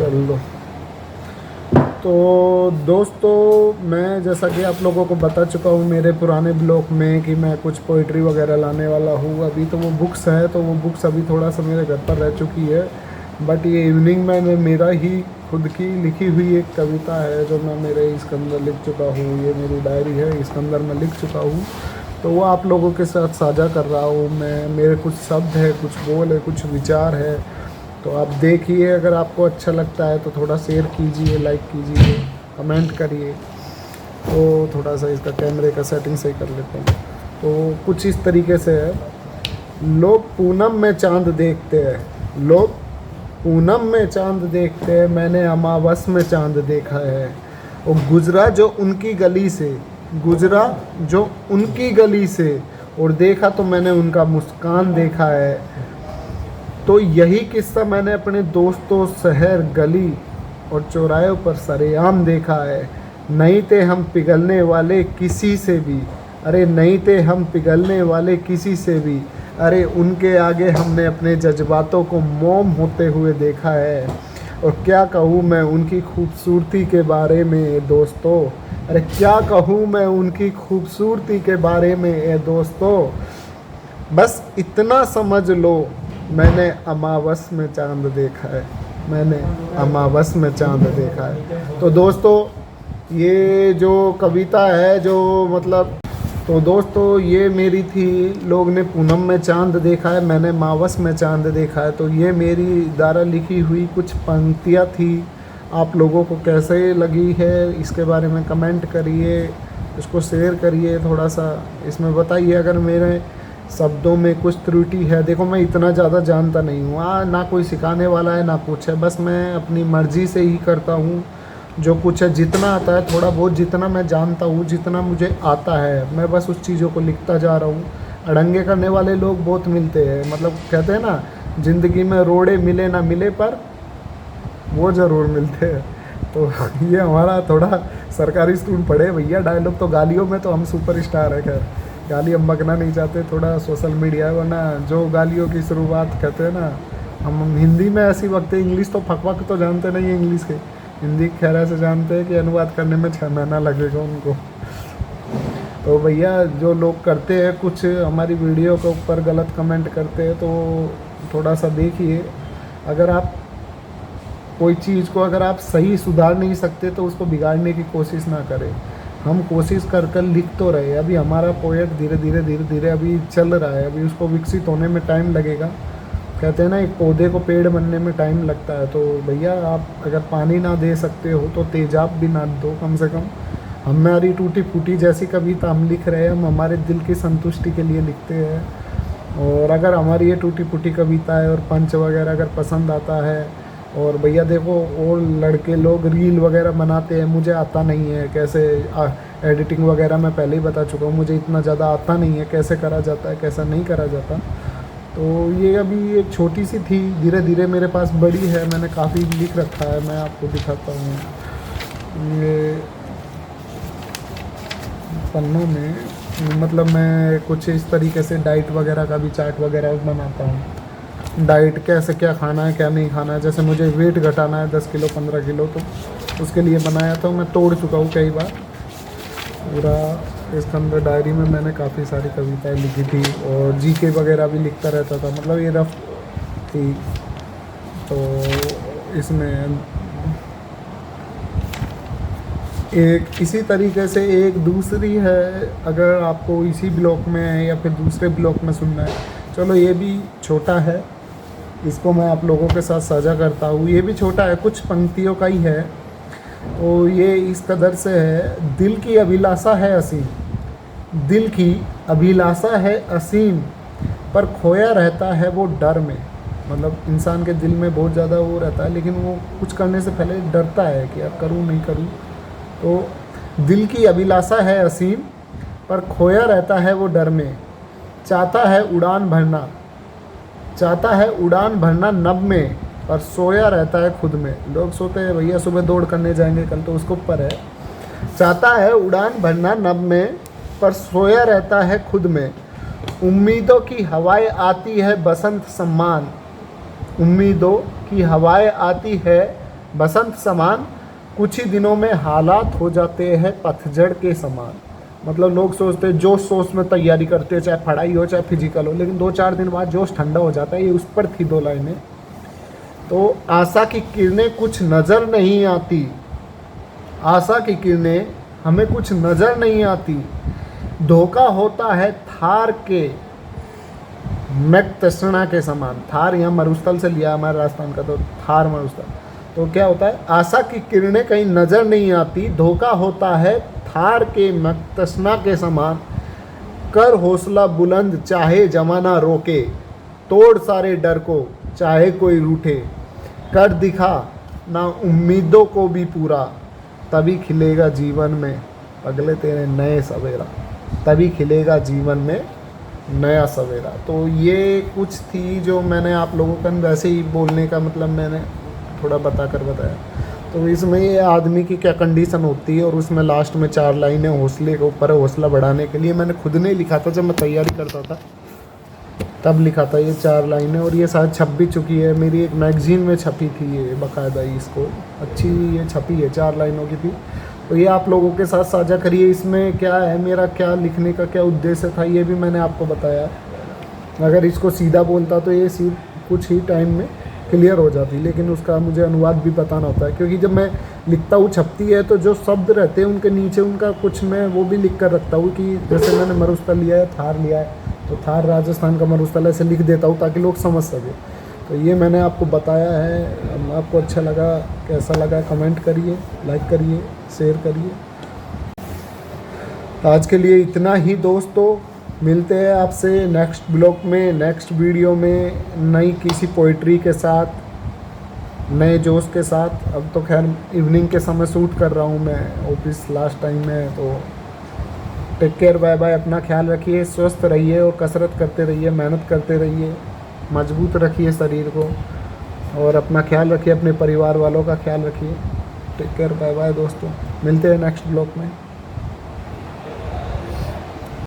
चल दो। तो दोस्तों, मैं जैसा कि आप लोगों को बता चुका हूँ मेरे पुराने ब्लॉग में कि मैं कुछ पोइट्री वगैरह लाने वाला हूँ। अभी तो वो बुक्स है, तो वो बुक्स अभी थोड़ा सा मेरे घर पर रह चुकी है। बट ये इवनिंग मैंने मेरा ही खुद की लिखी हुई एक कविता है जो मैं मेरे इसके अंदर लिख चुका हूँ। ये मेरी डायरी है, इसके अंदर मैं लिख चुका हूँ। तो वो आप लोगों के साथ साझा कर रहा हूँ मैं। मेरे कुछ शब्द है, कुछ बोल है, कुछ विचार है। तो आप देखिए, अगर आपको अच्छा लगता है तो थोड़ा शेयर कीजिए, लाइक कीजिए, कमेंट करिए। तो थोड़ा सा इसका कैमरे का सेटिंग सही कर लेते हैं। तो कुछ इस तरीके से है। लोग पूनम में चांद देखते हैं, लोग पूनम में चांद देखते हैं, मैंने अमावस में चांद देखा है। वो गुजरा जो उनकी गली से, गुजरा जो उनकी गली से, और देखा तो मैंने उनका मुस्कान देखा है। तो यही किस्सा मैंने अपने दोस्तों, शहर, गली और चौराहों पर सरेआम देखा है। नहीं थे हम पिघलने वाले किसी से भी, अरे नहीं थे हम पिघलने वाले किसी से भी, अरे उनके आगे हमने अपने जज्बातों को मोम होते हुए देखा है। और क्या कहूँ मैं उनकी खूबसूरती के बारे में दोस्तों, अरे क्या कहूँ मैं उनकी खूबसूरती के बारे में ए दोस्तों, बस इतना समझ लो, मैंने अमावस में चांद देखा है, मैंने अमावस में चांद देखा है। तो दोस्तों, ये जो कविता है जो मतलब, तो दोस्तों ये मेरी थी, लोग ने पूनम में चांद देखा है, मैंने अमावस में चांद देखा है। तो ये मेरी द्वारा लिखी हुई कुछ पंक्तियाँ थी। आप लोगों को कैसे लगी है इसके बारे में कमेंट करिए, इसको शेयर करिए, थोड़ा सा इसमें बताइए अगर मेरे शब्दों में कुछ त्रुटि है। देखो, मैं इतना ज़्यादा जानता नहीं हूँ, ना कोई सिखाने वाला है ना कुछ है, बस मैं अपनी मर्ज़ी से ही करता हूँ जो कुछ है। जितना आता है, थोड़ा बहुत जितना मैं जानता हूँ, जितना मुझे आता है, मैं बस उस चीज़ों को लिखता जा रहा हूँ। अड़ंगे करने वाले लोग बहुत मिलते हैं, मतलब कहते हैं ना, ज़िंदगी में रोड़े मिले ना मिले पर वो ज़रूर मिलते हैं। तो ये हमारा थोड़ा सरकारी स्कूल पढ़े भैया, डायलॉग तो गालियों में तो हम सुपर स्टार है। खैर, गाली हम बकना नहीं चाहते, थोड़ा सोशल मीडिया है, वरना जो गालियों की शुरुआत कहते हैं ना, हम हिंदी में ऐसी वक्त है, इंग्लिश तो फक तो जानते नहीं है इंग्लिश के, हिंदी खैर ऐसे जानते हैं कि अनुवाद करने में 6 महीना लगेगा उनको। तो भैया, जो लोग करते हैं कुछ हमारी वीडियो के ऊपर गलत कमेंट करते हैं, तो थोड़ा सा देखिए। अगर आप कोई चीज़ को अगर आप सही सुधार नहीं सकते तो उसको बिगाड़ने की कोशिश ना करें। हम कोशिश कर कर लिख तो रहे, अभी हमारा पोएट धीरे धीरे अभी चल रहा है, अभी उसको विकसित होने में टाइम लगेगा। कहते हैं ना, एक पौधे को पेड़ बनने में टाइम लगता है। तो भैया, आप अगर पानी ना दे सकते हो तो तेजाब भी ना दो कम से कम। हमारी टूटी फूटी जैसी कविता हम लिख रहे हैं, हम हमारे दिल की संतुष्टि के लिए लिखते हैं। और अगर हमारी ये टूटी फूटी कविता है और पंच वगैरह अगर पसंद आता है, और भैया देखो, और लड़के लोग रील वगैरह बनाते हैं, मुझे आता नहीं है कैसे एडिटिंग वगैरह, मैं पहले ही बता चुका हूँ, मुझे इतना ज़्यादा आता नहीं है कैसे करा जाता है, कैसा नहीं करा जाता। तो ये अभी एक छोटी सी थी, धीरे धीरे मेरे पास बड़ी है, मैंने काफ़ी लिख रखा है, मैं आपको दिखाता हूँ। ये पन्नों में, मतलब मैं कुछ इस तरीके से डाइट वगैरह का भी चार्ट वगैरह बनाता हूँ। डाइट कैसे, क्या खाना है क्या नहीं खाना है, जैसे मुझे वेट घटाना है 10 किलो 15 किलो, तो उसके लिए बनाया था। मैं तोड़ चुका हूँ कई बार पूरा। इसके अंदर डायरी में मैंने काफ़ी सारी कविताएं लिखी थी, और जीके वगैरह भी लिखता रहता था, मतलब ये रफ थी। तो इसमें एक इसी तरीके से एक दूसरी है, अगर आपको इसी ब्लॉक में है या फिर दूसरे ब्लॉक में सुनना है, चलो ये भी छोटा है, इसको मैं आप लोगों के साथ साझा करता हूँ। ये भी छोटा है, कुछ पंक्तियों का ही है। तो ये इस कदर से है, दिल की अभिलाषा है असीम, दिल की अभिलाषा है असीम, पर खोया रहता है वो डर में। मतलब इंसान के दिल में बहुत ज़्यादा वो रहता है, लेकिन वो कुछ करने से पहले डरता है कि यार करूँ नहीं करूँ। तो दिल की अभिलाषा है असीम, पर खोया रहता है वो डर में, चाहता है उड़ान भरना, चाहता है उड़ान भरना नभ में, पर सोया रहता है खुद में। लोग सोते हैं भैया सुबह दौड़ करने जाएंगे कल, तो उसके ऊपर है। चाहता है उड़ान भरना नभ में, पर सोया रहता है खुद में। उम्मीदों की हवाएं आती है बसंत सम्मान, उम्मीदों की हवाएं आती है बसंत समान, कुछ ही दिनों में हालात हो जाते हैं पतझड़ के समान। मतलब लोग सोचते हैं, जोश सोच में तैयारी करते हैं, चाहे पढ़ाई हो चाहे फिजिकल हो, लेकिन 2-4 दिन बाद जोश ठंडा हो जाता है। ये उस पर थी 2 लाइनें। तो आशा की किरणें कुछ नज़र नहीं आती, आशा की किरणें हमें कुछ नज़र नहीं आती, धोखा होता है थार के मैक्तसना के समान। थार यहाँ मरुस्थल से लिया हमारे राजस्थान का, तो थार मरुस्थल। तो क्या होता है, आशा की किरणें कहीं नज़र नहीं आती, धोखा होता है थार के मैक्तसना के समान। कर हौसला बुलंद चाहे जमाना रोके, तोड़ सारे डर को चाहे कोई रूठे। कर दिखा ना उम्मीदों को भी पूरा, तभी खिलेगा जीवन में अगले तेरे नए सवेरा, तभी खिलेगा जीवन में नया सवेरा। तो ये कुछ थी जो मैंने आप लोगों का वैसे ही बोलने का मतलब मैंने थोड़ा बताया। तो इसमें ये आदमी की क्या कंडीशन होती है, और उसमें लास्ट में 4 लाइनें हौसले के ऊपर, हौसला बढ़ाने के लिए मैंने खुद ने लिखा था जब मैं तैयारी करता था, तब लिखा था ये 4 लाइनें। और ये शायद छप भी चुकी है, मेरी एक मैगज़ीन में छपी थी ये बाकायदा, इसको अच्छी ये छपी है, 4 लाइनों की थी। तो ये आप लोगों के साथ साझा करिए। इसमें क्या है, मेरा क्या लिखने का क्या उद्देश्य था, ये भी मैंने आपको बताया। अगर इसको सीधा बोलता तो ये कुछ ही टाइम में क्लियर हो जाती, लेकिन उसका मुझे अनुवाद भी बताना होता है, क्योंकि जब मैं लिखता हूँ छपती है तो जो शब्द रहते हैं उनके नीचे उनका कुछ मैं वो भी लिख कर रखता हूँ, कि जैसे मैंने मरुस्थल लिया है, थार लिया है, तो थार राजस्थान का मरुस्थल ऐसे लिख देता हूँ ताकि लोग समझ सकें। तो ये मैंने आपको बताया है। आपको अच्छा लगा, कैसा लगा कमेंट करिए, लाइक करिए, शेयर करिए। आज के लिए इतना ही दोस्तों, मिलते हैं आपसे नेक्स्ट ब्लॉग में, नेक्स्ट वीडियो में, नई किसी पोइट्री के साथ, नए जोश के साथ। अब तो खैर इवनिंग के समय शूट कर रहा हूँ मैं, ऑफिस लास्ट टाइम में। तो टेक केयर, बाय बाय, अपना ख्याल रखिए, स्वस्थ रहिए और कसरत करते रहिए, मेहनत करते रहिए, मजबूत रखिए शरीर को, और अपना ख्याल रखिए, अपने परिवार वालों का ख्याल रखिए। टेक केयर, बाय बाय दोस्तों, मिलते हैं नेक्स्ट ब्लॉग में।